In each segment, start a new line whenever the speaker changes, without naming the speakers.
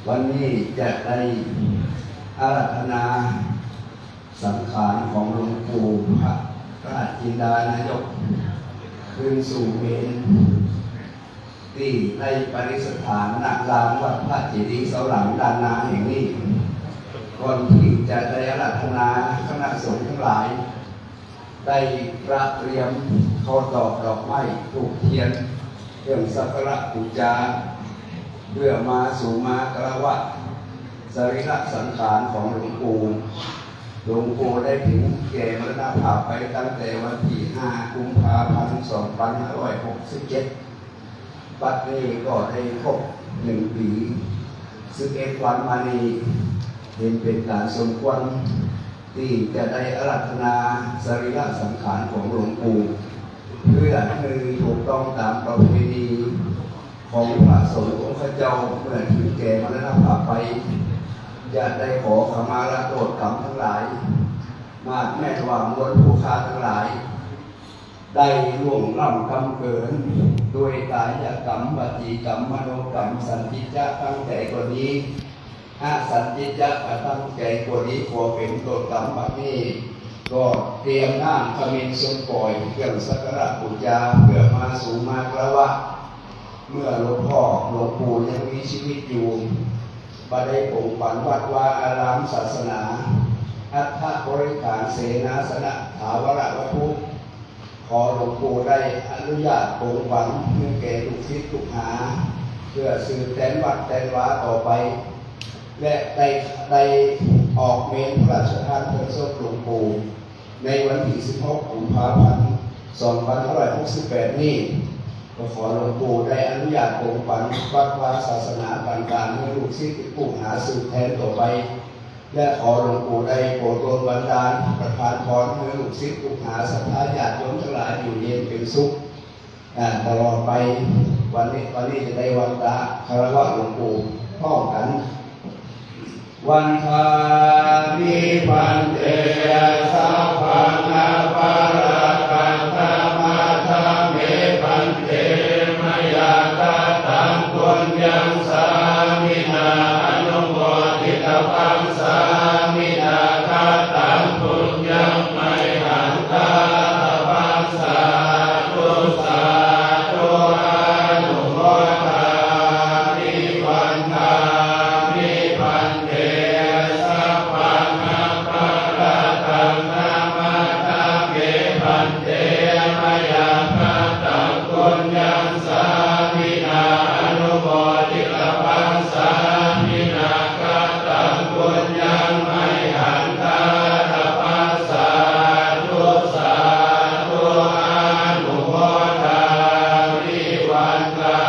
วันนี้จะได้อาราธนาสังขารของหลวงปู่พระราชจินดานายกคืนสู่เมรุที่ในปริสถานณลานวัดพระเจดีย์เสาหลังด้านหน้าแห่งนี้ก่อนที่จะได้อาราธนาคณะสงฆ์ทั้งหลายได้ประเตรียมข้าวตอกดอกไม้ธูปเทียนเครื่องสักการะบูชาเพื่อมาสู่มากราบสรีระสังขารของหลวงปู่ได้ถึงแก่มรณภาพไปตั้งแต่วันที่5 กุมภาพันธ์ 2567 บัดนี้ก็ได้ครบ1 ปี11 วันมานี้เป็นการสมควรที่จะได้อาราธนาสรีระสังขารของหลวงปู่เพื่อให้ถูกต้องตามประเพณีของพระสงฆ์องค์เจ้าเมื่อถึงแก่มรณภาพไปจะได้ขอขมาลาโทษกรรมทั้งหลายมาแม่วางมวลผู้ฆ่าทั้งหลายได้ล่วงล้ำกรรมเกินด้วยกายกรรมวจีกรรมมโนกรรมสันติจะตั้งใจกว่านี้สันติจะตั้งใจกว่านี้ขอเป็นตัวกรรมแบบนี้ก็เตรียมน้ำขมิ้นส้มปล่อยเครื่องสักการะบูชาเพื่อมาสู่มากราบเมื่อหลวงปู่ยังมีชีวิตอยู่บได้ปลูกฝังวัดวาอารามศาสนาอัฏฐบริการเสนาสนะถาวรวัตถุขอหลวงปู่ได้อนุญาตปลูกฝังเพื่อแก่ลูกศิษย์ลูกหาเพื่อสืบแทนวัดแทนวาต่อไปและได้ออกเมนพระราชทานเพลิงศพหลวงปู่ในวันที่16 กุมภาพันธ์ 2568 นี้ก็ขอหลวงปู่ได้อนุญาตปลูกฝังวัดวาศาสนาต่างๆให้ลูกศิษย์ผู้หาสืบแทนต่อไปและขอหลวงปู่ได้โปรดโดนบันดาลประทานพรให้ลูกศิษย์ผู้หาศรัทธาญาติโยมทั้งหลายอยู่เย็นเป็นสุขตลอดไปวันนี้จะได้วันตาคารวะหลวงปู่พร้อมกันวันทานิพันเตสัพพังอาภาราคันธามาธาเมพันเตมยาตาตังปุญญังสามินาอนุโมทิตวังสามินาคาตังปุญญังไมหันตาวังสาธุสาธุอนุโมทานิวันทานิพันเตสัพพังอาภาราคันธามาธาเมพันเตมยาคาตังปุญญังสามินาอนุโมทิตวังสามินาคาตังปุญญังไมหันตาวังสาธุสาธุอนุโมทานิวันทา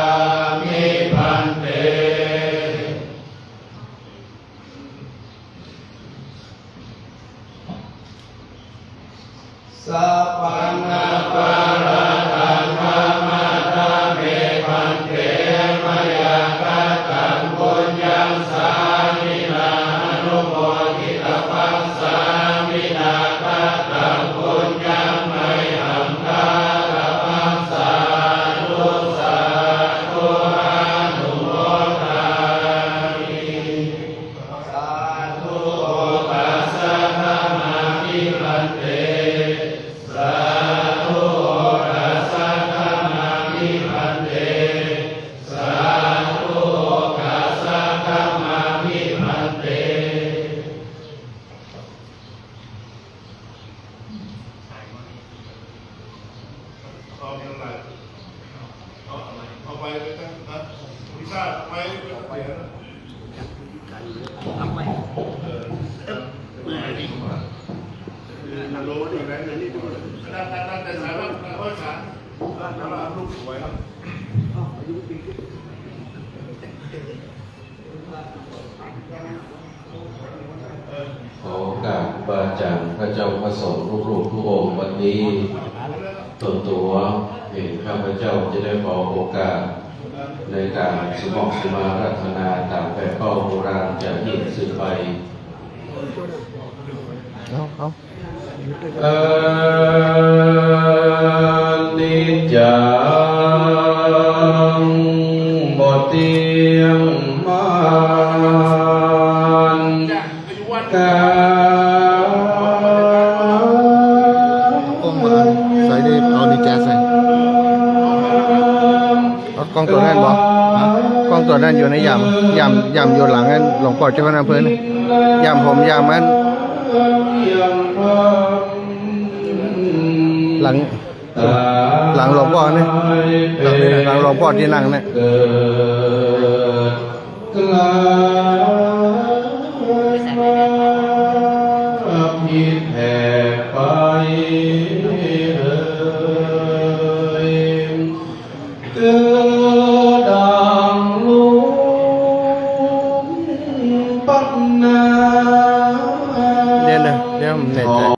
มิพันเตสัพพังอาภาราคันธามาธาเมพันเตมยาคาตังปุญญังสามินาอนุโมทิตวังสามินาคาตังปุญญังไมหันตาวังสาธุสาธุอนุโมทามิสาธุโอปัสสะธรรมาภิพันเตสาธุโอปัสสะธรรมาภิพันเตสาธุโอปัสสะธรรมาภิพันเต
เอาไปเลยนะพิซซ่าไปไปนะ
ทำไม
ฮัลโหลนี่ไหนนี่ดูนั่นแต่สายว่าโอ้ยขาแล้วลูกสวยครับ
ขอโอกาสบาอาจารย์พระเจ้าพระสงฆ์ลูกๆทุกองค์วันนี้ตัวเห็นข้าพเจ้าจะได้ขอโอกาสในการสมองสมารัตนาตามแบบเป้าโบราณจะยิ่งสืบไปนิจจังบ่เที่ยงม านกา
กล้องมาใส่ได้เอาดีแจ๊สใส่เอากล้องตัวนั้นบอกกล้องตัวนั้นอยู่ในยำอยู่หลังนั้นหลวงพ่อเจ้าคณะอำเภอนี่ยำผมยำมันหลังหลวงพ่อนี่หลังหลวงพ่อที่นั่งเนี่ย
เกิดกลาย